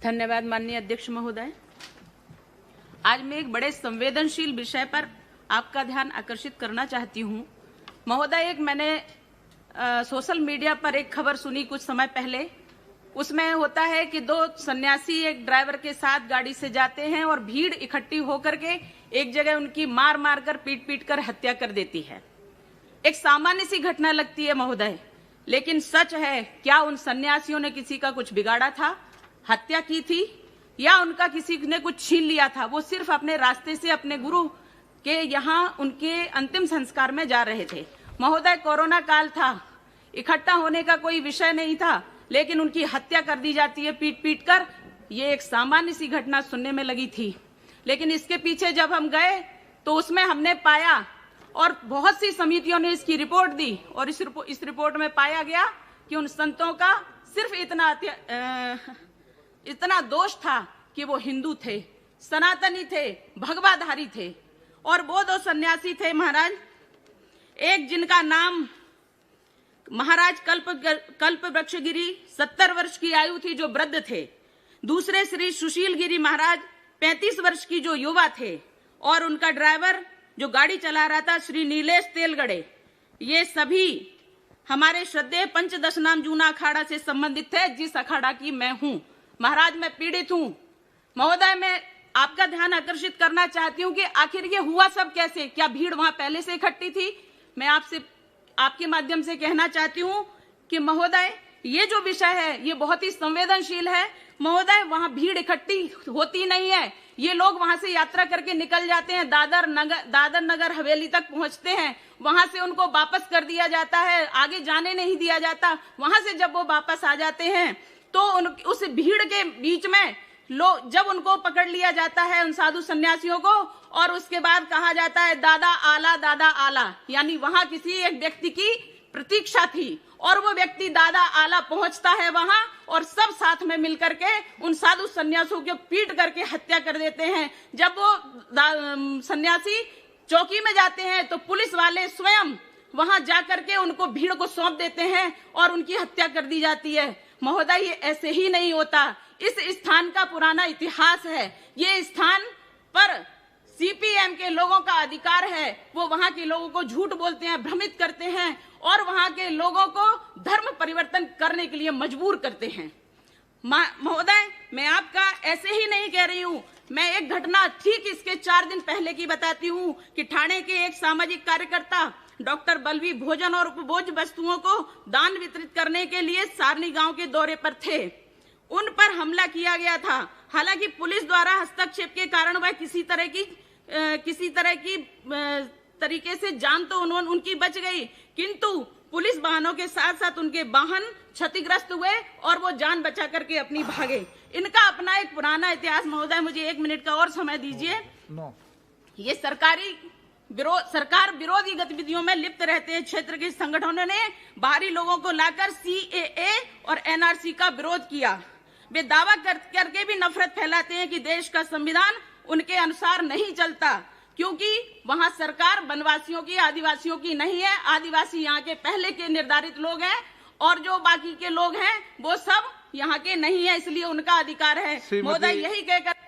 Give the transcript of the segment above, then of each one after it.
धन्यवाद माननीय अध्यक्ष महोदय। आज मैं एक बड़े संवेदनशील विषय पर आपका ध्यान आकर्षित करना चाहती हूँ। महोदय, एक मैंने सोशल मीडिया पर एक खबर सुनी कुछ समय पहले। उसमें होता है कि दो सन्यासी एक ड्राइवर के साथ गाड़ी से जाते हैं और भीड़ इकट्ठी होकर के एक जगह उनकी मार मार कर पीट पीट कर हत्या कर देती है। एक सामान्य सी घटना लगती है महोदय, लेकिन सच है, क्या उन सन्यासियों ने किसी का कुछ बिगाड़ा था, हत्या की थी, या उनका किसी ने कुछ छीन लिया था? वो सिर्फ अपने रास्ते से अपने गुरु के यहाँ उनके अंतिम संस्कार में जा रहे थे। महोदय, कोरोना काल था, इकट्ठा होने का कोई विषय नहीं था, लेकिन उनकी हत्या कर दी जाती है पीट पीट कर। ये एक सामान्य सी घटना सुनने में लगी थी, लेकिन इसके पीछे जब हम गए तो उसमें हमने पाया, और बहुत सी समितियों ने इसकी रिपोर्ट दी, और इस रिपोर्ट में पाया गया कि उन संतों का सिर्फ इतना दोष था कि वो हिंदू थे, सनातनी थे, भगवाधारी थे। और वो दो सन्यासी थे महाराज, एक जिनका नाम महाराज कल्प वृक्षगिरी 70 वर्ष की आयु थी, जो वृद्ध थे। दूसरे श्री सुशील गिरी महाराज 35 वर्ष की जो युवा थे, और उनका ड्राइवर जो गाड़ी चला रहा था श्री नीलेश तेलगड़े। ये सभी हमारे श्रद्धेय पंचदश नाम जूना अखाड़ा से संबंधित थे, जिस अखाड़ा की मैं हूं। महाराज, मैं पीड़ित हूं। महोदय, मैं आपका ध्यान आकर्षित करना चाहती हूं कि आखिर ये हुआ सब कैसे? क्या भीड़ वहां पहले से इकट्ठी थी? मैं आपसे आपके माध्यम से कहना चाहती हूं कि महोदय, ये जो विषय है ये बहुत ही संवेदनशील है। महोदय, वहां भीड़ इकट्ठी होती नहीं है, ये लोग वहां से यात्रा करके निकल जाते हैं, दादर नगर हवेली तक पहुंचते हैं, वहां से उनको वापस कर दिया जाता है, आगे जाने नहीं दिया जाता। वहां से जब वो वापस आ जाते हैं तो उस भीड़ के बीच में जब उनको पकड़ लिया जाता है, उन साधु सन्यासियों को, और उसके बाद कहा जाता है दादा आला, यानी वहां किसी एक व्यक्ति की प्रतीक्षा थी, और वो व्यक्ति दादा आला पहुंचता है वहां, और सब साथ में मिलकर के उन साधु सन्यासियों को पीट करके हत्या कर देते हैं। जब वो सन्यासी चौकी में जाते हैं तो पुलिस वाले स्वयं वहां जाकर के उनको भीड़ को सौंप देते हैं और उनकी हत्या कर दी जाती है। महोदय, ये ऐसे ही नहीं होता। इस स्थान का पुराना इतिहास है। ये स्थान पर सीपीएम के लोगों का अधिकार है। वो वहां के लोगों को झूठ बोलते हैं, भ्रमित करते हैं, और वहां के लोगों को धर्म परिवर्तन करने के लिए मजबूर करते हैं। महोदय, मैं आपका ऐसे ही नहीं कह रही हूँ। मैं एक घटना ठीक इसके 4 दिन पहले की बताती हूँ कि ठाणे के एक सामाजिक कार्यकर्ता डॉक्टर बलवीर भोजन और उपभोज्य वस्तुओं को दान वितरित करने के लिए सारनी गांव के दौरे पर थे। उन पर हमला किया गया था। हालांकि पुलिस द्वारा हस्तक्षेप के कारण वह किसी तरह की तरीके से जान तो उनकी बच गई, किंतु पुलिस वाहनों के साथ साथ उनके वाहन क्षतिग्रस्त हुए और वो जान बचा करके अपनी भागे। इनका अपना एक पुराना इतिहास। महोदय, मुझे 1 मिनट का और समय दीजिए। ये सरकार विरोधी गतिविधियों में लिप्त रहते हैं क्षेत्र के संगठनों ने बाहरी लोगों को लाकर CAA और NRC का विरोध किया। वे दावा करके भी नफरत फैलाते हैं कि देश का संविधान उनके अनुसार नहीं चलता, क्योंकि वहां सरकार वनवासियों की, आदिवासियों की नहीं है। आदिवासी यहाँ के पहले के निर्धारित लोग हैं, और जो बाकी के लोग हैं वो सब यहाँ के नहीं है, इसलिए उनका अधिकार है। महोदय, यही कहकर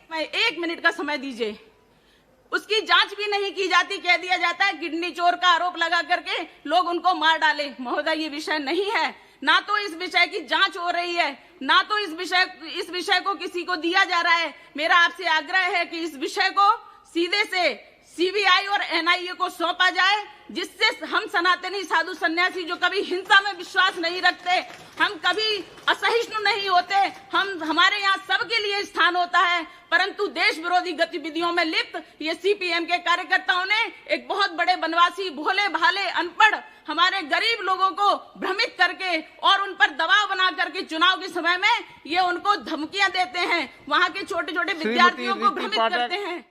मैं 1 मिनट का समय दीजिए। उसकी जांच भी नहीं की जाती, कह दिया जाता है किडनी चोर का आरोप लगा करके लोग उनको मार डाले। महोदय, ये विषय नहीं है। ना तो इस विषय की जांच हो रही है, ना तो इस विषय को किसी को दिया जा रहा है। मेरा आपसे आग्रह है कि इस विषय को सीधे से CBI और NIA को सौंपा जाए, जिससे हम सनातनी साधु सन्यासी जो कभी हिंसा में विश्वास नहीं रखते, हम कभी असहिष्णु नहीं होते, हमारे यहाँ सबके लिए स्थान होता है, परंतु देश विरोधी गतिविधियों में लिप्त ये CPM के कार्यकर्ताओं ने एक बहुत बड़े वनवासी, भोले भाले, अनपढ़ हमारे गरीब लोगों को भ्रमित करके और उन पर दबाव बना करके चुनाव के समय में ये उनको धमकियां देते हैं, वहां के छोटे छोटे विद्यार्थियों को भ्रमित करते हैं।